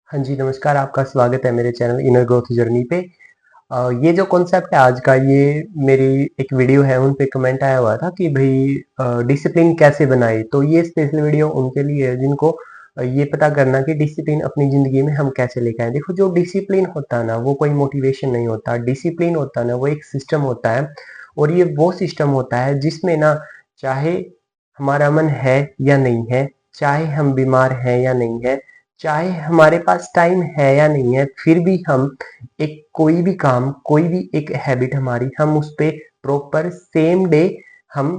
हाँ जी, नमस्कार, आपका स्वागत है मेरे चैनल इनर ग्रोथ जर्नी पे। ये जो कॉन्सेप्ट है आज का, ये मेरी एक वीडियो है, उन पे कमेंट आया हुआ था कि भई डिसिप्लिन कैसे बनाएँ? तो ये स्पेशल वीडियो उनके लिए है जिनको ये पता करना कि डिसिप्लिन अपनी ज़िंदगी में हम कैसे लेके आएँ। देखो, जो डिसिप्लिन होता है ना, वो कोई मोटिवेशन नहीं होता। डिसिप्लिन होता है ना, वो एक सिस्टम होता है और ये वो सिस्टम होता है जिसमें ना, चाहे हमारा मन है या नहीं है, चाहे हम बीमार हैं या नहीं है, चाहे हमारे पास टाइम है या नहीं है, फिर भी हम एक कोई भी काम, कोई भी एक हैबिट हमारी, हम उस पे प्रॉपर सेम डे हम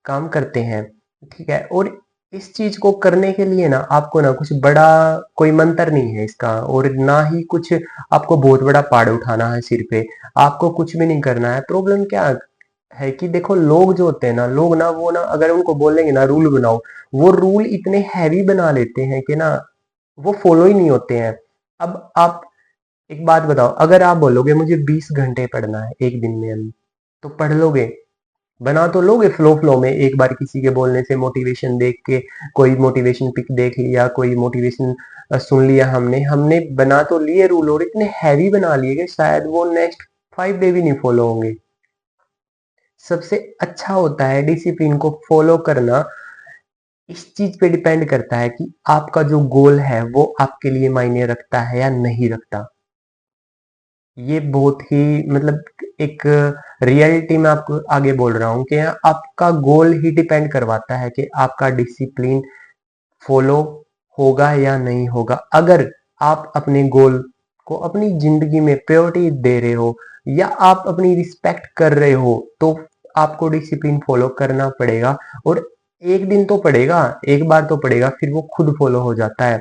काम करते हैं, ठीक है। और इस चीज को करने के लिए ना, आपको ना कुछ बड़ा कोई मंत्र नहीं है इसका, और ना ही कुछ आपको बहुत बड़ा पहाड़ उठाना है सिर पे। आपको कुछ भी नहीं करना है। प्रॉब्लम क्या है कि देखो, लोग जो होते हैं ना, लोग ना, वो ना, अगर उनको बोलेंगे ना रूल बनाओ, वो रूल इतने हैवी बना लेते हैं कि ना, वो फॉलो ही नहीं होते हैं। अब आप एक बात बताओ, अगर आप बोलोगे मुझे 20 घंटे पढ़ना है एक दिन में अभी, तो पढ़ लोगे? बना तो लोगे फ्लो फ्लो में, एक बार किसी के बोलने से मोटिवेशन देख के, कोई मोटिवेशन पिक देख लिया, कोई मोटिवेशन सुन लिया, हमने हमने बना तो लिए रूल, और इतने हैवी बना लिए कि शायद वो नेक्स्ट 5 डे भी नहीं फॉलो होंगे। सबसे अच्छा होता है डिसिप्लिन को फॉलो करना। इस चीज पे डिपेंड करता है कि आपका जो गोल है वो आपके लिए मायने रखता है या नहीं रखता। ये बहुत ही, मतलब, एक रियलिटी में आपको आगे बोल रहा हूँ कि आपका गोल ही डिपेंड करवाता है कि आपका डिसिप्लिन फॉलो होगा या नहीं होगा। अगर आप अपने गोल को अपनी जिंदगी में प्रायोरिटी दे रहे हो, या आप अपनी रिस्पेक्ट कर रहे हो, तो आपको डिसिप्लिन फॉलो करना पड़ेगा। और एक दिन तो पड़ेगा, एक बार तो पड़ेगा, फिर वो खुद फॉलो हो जाता है।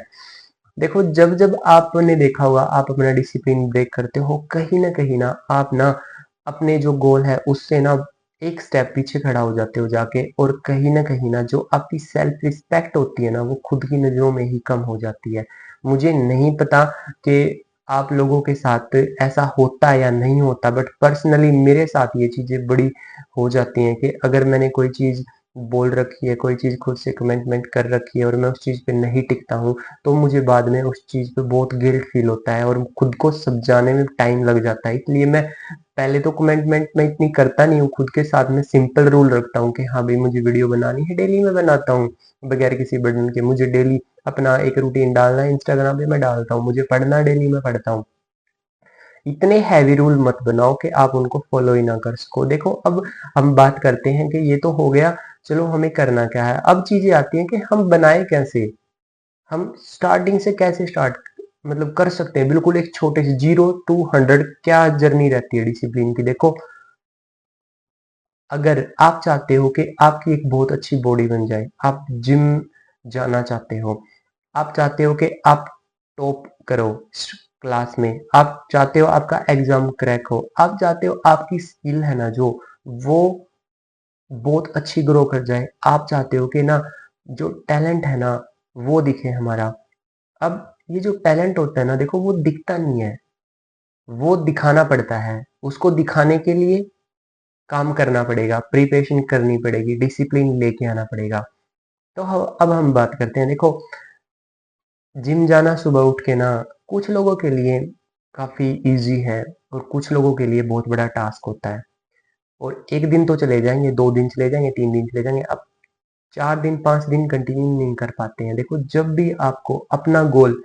देखो, जब जब आपने देखा होगा, आप अपना डिसिप्लिन ब्रेक करते हो, कहीं ना आप ना अपने जो गोल है उससे ना एक स्टेप पीछे खड़ा हो जाते हो जाके, और कहीं ना जो आपकी सेल्फ रिस्पेक्ट होती है ना, वो खुद की नजरों में ही कम हो जाती है। मुझे नहीं पता कि आप लोगों के साथ ऐसा होता है या नहीं होता, बट पर्सनली मेरे साथ ये चीजें बड़ी हो जाती हैं कि अगर मैंने कोई चीज बोल रखी है, कोई चीज खुद से कमिटमेंट कर रखी है, और मैं उस चीज पे नहीं टिकता हूँ, तो मुझे बाद में उस चीज पे बहुत गिल्ट फील होता है, और खुद को समझाने में टाइम लग जाता है। इसलिए मैं पहले तो कमेंटमेंट में इतनी करता नहीं हूँ खुद के साथ। मैं सिंपल रूल रखता हूँ कि हाँ भाई, मुझे वीडियो बनानी है, डेली मैं बनाता हूँ बगैर किसी बर्डन के। मुझे डेली अपना एक रूटीन डालना है, इंस्टाग्राम पे मैं डालता हूँ, मुझे पढ़ना डेली मैं पढ़ता हूँ। इतने हैवी रूल मत बनाओ कि आप उनको फॉलो ही ना कर सको। देखो, अब हम बात करते हैं कि ये तो हो गया, चलो हमें करना क्या है। अब चीजें आती हैं कि हम बनाए कैसे, हम स्टार्टिंग से कैसे स्टार्ट, मतलब, कर सकते हैं। बिल्कुल एक छोटे से 0 to 100 क्या जर्नी रहती है डिसिप्लिन की। देखो, अगर आप चाहते हो कि आपकी एक बहुत अच्छी बॉडी बन जाए, आप जिम जाना चाहते हो, आप चाहते हो कि आप टॉप करो क्लास में, आप चाहते हो आपका एग्जाम क्रैक हो, आप चाहते हो आपकी स्किल है ना जो, वो बहुत अच्छी ग्रो कर जाए, आप चाहते हो कि ना जो टैलेंट है ना वो दिखे हमारा। अब ये जो टैलेंट होता है ना, देखो, वो दिखता नहीं है, वो दिखाना पड़ता है। उसको दिखाने के लिए काम करना पड़ेगा, प्रिपरेशन करनी पड़ेगी, डिसिप्लिन लेके आना पड़ेगा। तो अब हम बात करते हैं। देखो, जिम जाना सुबह उठ के ना, कुछ लोगों के लिए काफी इजी है, और कुछ लोगों के लिए बहुत बड़ा टास्क होता है। और एक दिन तो चले जाएंगे, 2 दिन चले जाएंगे, 3 दिन चले जाएंगे, अब 4 दिन 5 दिन कंटिन्यू नहीं कर पाते हैं। देखो, जब भी आपको अपना गोल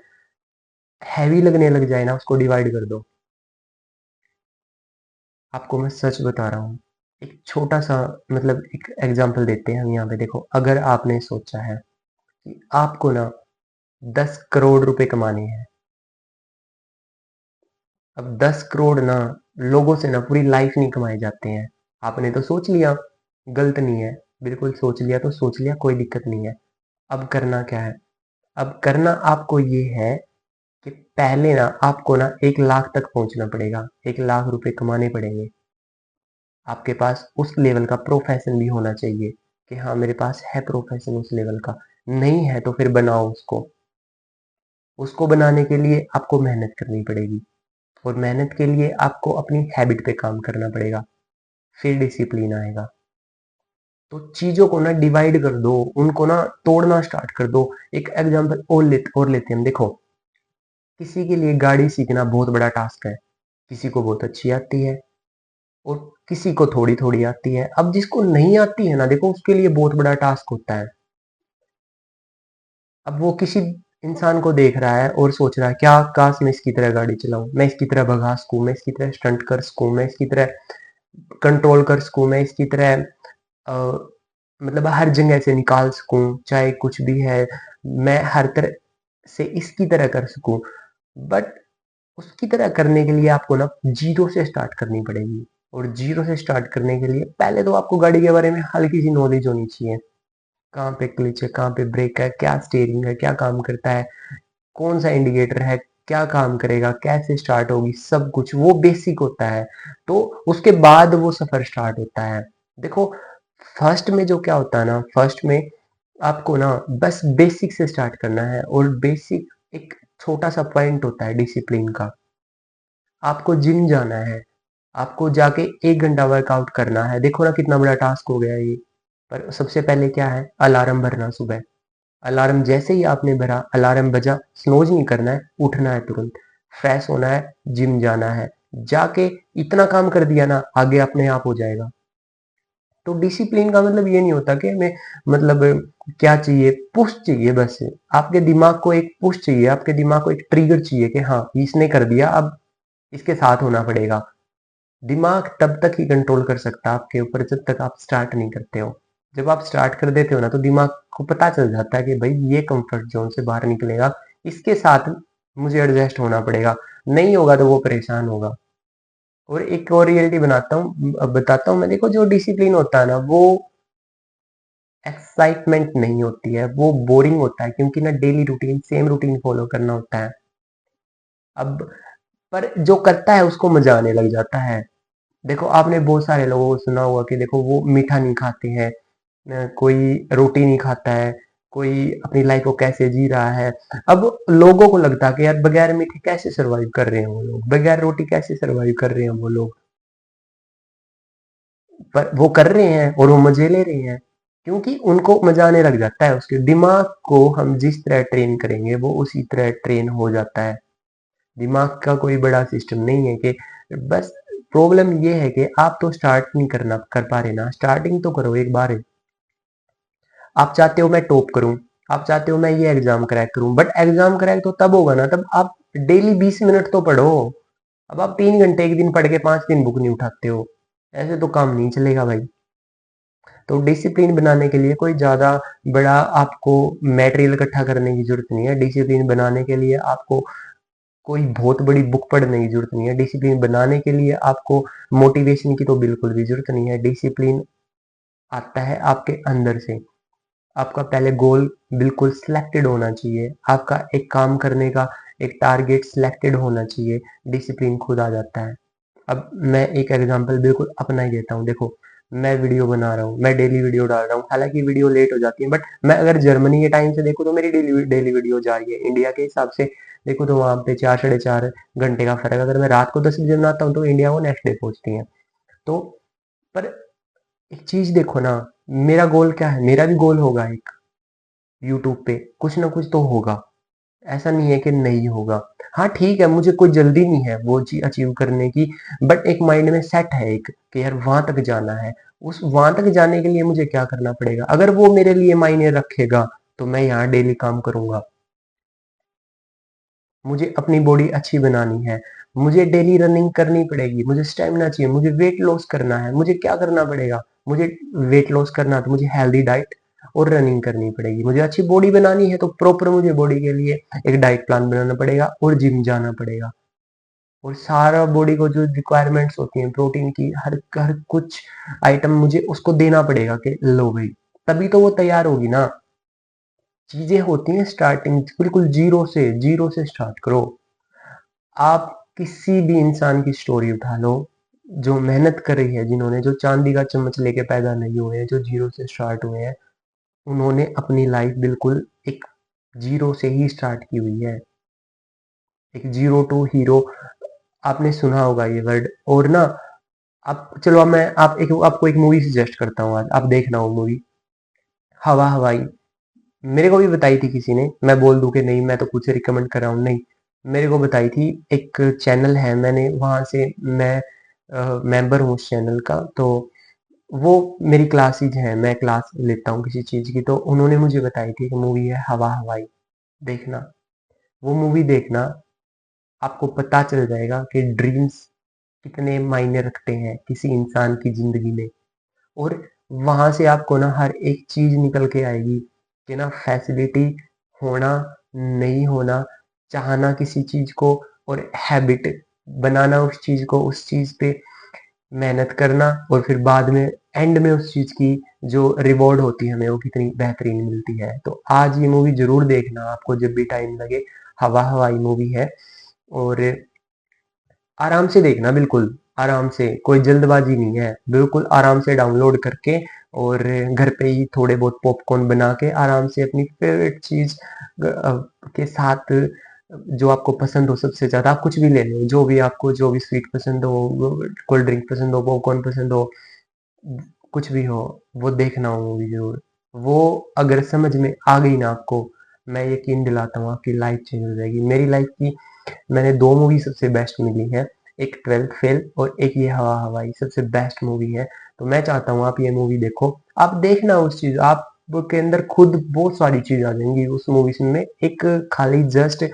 हैवी लगने लग जाए ना, उसको डिवाइड कर दो। आपको मैं सच बता रहा हूँ। एक छोटा सा, मतलब, एक एग्जांपल देते हैं हम यहाँ पे। देखो, अगर आपने सोचा है कि आपको ना 10 करोड़ रुपए कमाने हैं, अब 10 करोड़ ना, लोगों से ना पूरी लाइफ नहीं कमाए जाते हैं। आपने तो सोच लिया, गलत नहीं है, बिल्कुल सोच लिया तो सोच लिया, कोई दिक्कत नहीं है। अब करना क्या है? अब करना आपको ये है कि पहले ना आपको ना 1 लाख तक पहुंचना पड़ेगा, 1 लाख रुपए कमाने पड़ेंगे। आपके पास उस लेवल का प्रोफेशन भी होना चाहिए कि हाँ, मेरे पास है प्रोफेशन उस लेवल का। नहीं है तो फिर बनाओ उसको। उसको बनाने के लिए आपको मेहनत करनी पड़ेगी, और मेहनत के लिए आपको अपनी हैबिट पे काम करना पड़ेगा, फिर डिसिप्लिन आएगा। तो चीजों को ना डिवाइड कर दो, उनको ना तोड़ना स्टार्ट कर दो। एक एग्जांपल और लेते हैं हम। देखो, किसी के लिए गाड़ी सीखना बहुत बड़ा टास्क है, किसी को बहुत अच्छी आती है और किसी को थोड़ी-थोड़ी आती है। अब जिसको नहीं आती है ना देखो उसके लिए बहुत बड़ा टास्क होता है। अब वो किसी इंसान को देख रहा है और सोच रहा है क्या काश मैं इसकी तरह गाड़ी चलाऊँ, मैं इसकी तरह भगा सकूँ, मैं इसकी तरह स्टंट कर सकूँ, मैं इसकी तरह कंट्रोल कर सकूँ, मैं इसकी तरह मतलब हर जगह से निकाल सकूँ, चाहे कुछ भी है, मैं हर तरह से इसकी तरह कर सकूँ। बट उसकी तरह करने के लिए आपको ना ज़ीरो से स्टार्ट करनी पड़ेगी और ज़ीरो से स्टार्ट करने के लिए पहले तो आपको गाड़ी के बारे में हल्की-सी नॉलेज होनी चाहिए। कहाँ पे क्लच है, कहाँ पे ब्रेक है, क्या स्टीयरिंग है, क्या काम करता है, कौन-सा इंडिकेटर है, क्या काम करेगा, कैसे स्टार्ट होगी, सब कुछ वो बेसिक होता है। तो उसके बाद वो सफ़र स्टार्ट होता है। देखो फर्स्ट में जो क्या होता है ना, फर्स्ट में आपको ना बस बेसिक से स्टार्ट करना है और बेसिक एक छोटा-सा पॉइंट होता है डिसिप्लिन का। आपको जिम जाना है, आपको जाके 1 घंटा वर्कआउट करना है। देखो ना कितना बड़ा टास्क हो गया ये। पर सबसे पहले क्या है, अलार्म भरना सुबह। अलार्म जैसे ही आपने भरा, अलार्म बजा, स्नूज़ नहीं करना है, उठना है तुरंत, फ्रेश होना है, जिम जाना है। जाके इतना काम कर दिया ना, आगे अपने आप हो जाएगा। तो डिसिप्लिन का मतलब ये नहीं होता कि हमें मतलब क्या चाहिए, पुश चाहिए बस। आपके दिमाग को एक पुश चाहिए, आपके दिमाग को एक ट्रिगर चाहिए कि हाँ, इसने कर दिया, अब इसके साथ होना पड़ेगा। दिमाग तब तक ही कंट्रोल कर सकता है आपके ऊपर जब तक आप स्टार्ट नहीं करते हो। जब आप स्टार्ट कर देते हो ना तो दिमाग को पता चल जाता है कि भाई ये कंफर्ट जोन से बाहर निकलेगा, इसके साथ मुझे एडजस्ट होना पड़ेगा, नहीं होगा तो वो परेशान होगा। और एक और रियलिटी बताता हूँ मैं। देखो जो डिसिप्लिन होता है ना वो एक्साइटमेंट नहीं होती है, वो बोरिंग होता है क्योंकि ना daily routine same routine follow करना होता है। अब पर जो करता है उसको मजा आने लग जाता है। देखो आपने बहुत सारे लोगों को सुना होगा कि देखो वो मीठा नहीं खाते हैं, कोई रोटी नहीं खाता है, कोई अपनी लाइफ को कैसे जी रहा है। अब लोगों को लगता है कि यार बगैर मीठे कैसे सरवाइव कर रहे हैं वो लोग, बगैर रोटी कैसे सरवाइव कर रहे हैं वो लोग। पर वो कर रहे हैं और वो मजे ले रहे हैं क्योंकि उनको मजा आने लग जाता है। उसके दिमाग को हम जिस तरह ट्रेन करेंगे वो उसी तरह ट्रेन हो जाता है। दिमाग का कोई बड़ा सिस्टम नहीं है कि बस प्रॉब्लम ये है कि आप तो स्टार्ट नहीं करना कर पा रहे ना। स्टार्टिंग तो करो एक बार। आप चाहते हो मैं टॉप करूं, आप चाहते हो मैं ये एग्जाम क्रैक करूं, बट एग्जाम क्रैक तो तब होगा ना तब आप डेली 20 मिनट तो पढ़ो। अब आप 3 घंटे एक दिन पढ़ के 5 दिन बुक नहीं उठाते हो, ऐसे तो काम नहीं चलेगा भाई। तो डिसिप्लिन बनाने के लिए कोई ज्यादा बड़ा आपको मटेरियल इकट्ठा करने की जरूरत नहीं है। डिसिप्लिन बनाने के लिए आपको कोई बहुत बड़ी बुक पढ़ने की जरूरत नहीं है। डिसिप्लिन बनाने के लिए आपको मोटिवेशन की तो बिल्कुल भी जरूरत नहीं है। डिसिप्लिन आता है आपके अंदर से। आपका पहले गोल बिल्कुल सिलेक्टेड होना चाहिए, आपका एक काम करने का एक टारगेट सिलेक्टेड होना चाहिए, डिसिप्लिन खुद आ जाता है। अब मैं एक एग्जांपल बिल्कुल अपना ही देता हूँ। देखो मैं वीडियो बना रहा हूँ, मैं डेली वीडियो डाल रहा हूँ, हालांकि वीडियो लेट हो जाती है, बट मैं अगर जर्मनी के टाइम से देखूँ तो मेरी डेली डेली वीडियो जा रही है। इंडिया के हिसाब से देखो तो वहाँ पे 4 साढ़े 4 घंटे का फर्क है। अगर मैं रात को 10 बजे बनाता हूँ तो इंडिया वो नेक्स्ट डे पहुंचती है। तो पर एक चीज देखो ना, मेरा गोल क्या है, मेरा भी गोल होगा एक, यूट्यूब पे कुछ ना कुछ तो होगा। ऐसा नहीं है कि नहीं होगा। हाँ ठीक है, मुझे कोई जल्दी नहीं है वो चीज अचीव करने की, बट एक माइंड में सेट है एक कि यार वहां तक जाना है। उस वहां तक जाने के लिए मुझे क्या करना पड़ेगा, अगर वो मेरे लिए मायने रखेगा तो मैं यहाँ डेली काम करूंगा। मुझे अपनी बॉडी अच्छी बनानी है, मुझे डेली रनिंग करनी पड़ेगी, मुझे स्टेमिना चाहिए, मुझे वेट लॉस करना है, मुझे क्या करना पड़ेगा, मुझे वेट लॉस करना है तो मुझे हेल्दी डाइट और रनिंग करनी पड़ेगी। मुझे अच्छी बॉडी बनानी है तो प्रॉपर मुझे बॉडी के लिए एक डाइट प्लान बनाना पड़ेगा और जिम जाना पड़ेगा। और सारा बॉडी को जो रिक्वायरमेंट्स होती हैं प्रोटीन की, हर हर कुछ आइटम मुझे उसको देना पड़ेगा कि लो भाई, तभी तो वो तैयार होगी ना। चीजें होती हैं स्टार्टिंग बिल्कुल जीरो से स्टार्ट करो। आप किसी भी इंसान की स्टोरी उठा लो जो मेहनत कर रही है, जिन्होंने जो चांदी का चम्मच लेके पैदा नहीं हुए हैं, जो जीरो से स्टार्ट हुए हैं, उन्होंने अपनी लाइफ बिल्कुल एक जीरो से ही स्टार्ट की हुई है। एक जीरो टू हीरो, आपने सुना होगा ये वर्ड। और ना आप चलो अब मैं आपको एक मूवी सजेस्ट करता हूँ, आज आप देखना वो मूवी, हवा हवाई। मेरे को भी बताई थी किसी ने, मैं बोल दूं कि नहीं मैं तो कुछ रिकमेंड कर रहा हूँ, नहीं। मेरे को बताई थी, एक चैनल है, मैंने वहाँ से मैं मेंबर हूँ उस चैनल का, तो वो मेरी क्लासेज हैं, मैं क्लास लेता हूँ किसी चीज़ की, तो उन्होंने मुझे बताई थी कि मूवी है हवा हवाई, देखना। वो मूवी देखना, आपको पता चल जाएगा कि ड्रीम्स कितने मायने रखते हैं किसी इंसान की ज़िंदगी में। और वहाँ से आपको ना हर एक चीज़ निकल के आएगी कि ना फैसिलिटी होना, नहीं होना, चाहना किसी चीज़ को और हैबिट बनाना उस चीज़ को, उस चीज़ पे मेहनत करना और फिर बाद में एंड में उस चीज़ की जो रिवॉर्ड होती है हमें वो कितनी बेहतरीन मिलती है। तो आज ये मूवी ज़रूर देखना आपको जब भी टाइम लगे। हवा हवाई मूवी है और आराम से देखना, बिल्कुल आराम से, कोई जल्दबाजी नहीं है, बिल्कुल आराम से डाउनलोड करके और घर पे ही थोड़े बहुत पॉपकॉर्न बना के आराम से अपनी फेवरेट चीज़ के साथ, जो आपको पसंद हो सबसे ज़्यादा, आप कुछ भी ले लो, जो भी आपको, जो भी स्वीट पसंद हो, कोल्ड ड्रिंक पसंद हो, पॉपकॉर्न पसंद हो, कुछ भी हो, वो देखना हो मूवी ज़रूर। वो अगर समझ में आ गई ना आपको, मैं यकीन दिलाता हूँ आपकी लाइफ चेंज हो जाएगी। मेरी लाइफ की मैंने 2 मूवी सबसे बेस्ट मिली हैं, एक 12th फेल और एक ये हवा हवाई, सबसे बेस्ट मूवी है। तो मैं चाहता हूँ आप ये मूवी देखो, आप देखना उस चीज़, आपके अंदर खुद बहुत सारी चीज़ आ जाएँगी उस मूवीज़ में। एक खाली जस्ट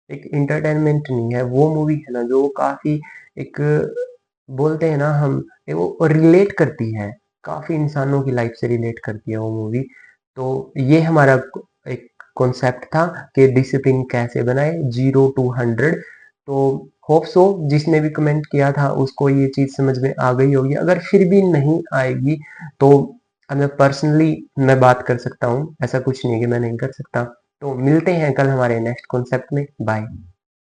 एक एंटरटेनमेंट नहीं है, वो मूवी है ना जो काफ़ी एक, बोलते हैं ना हम, वो रिलेट करती है, काफ़ी इंसानों की लाइफ से रिलेट करती है वो मूवी। तो ये हमारा एक कॉन्सेप्ट था कि डिसिप्लिन कैसे बनाए 0 टू 100। तो होप सो जिसने भी कमेंट किया था उसको ये चीज़ समझ में आ गई होगी। अगर फिर भी नहीं आएगी तो मैं पर्सनली मैं बात कर सकता हूँ, ऐसा कुछ नहीं है कि मैं नहीं कर सकता। तो मिलते हैं कल हमारे नेक्स्ट कॉन्सेप्ट में। बाय।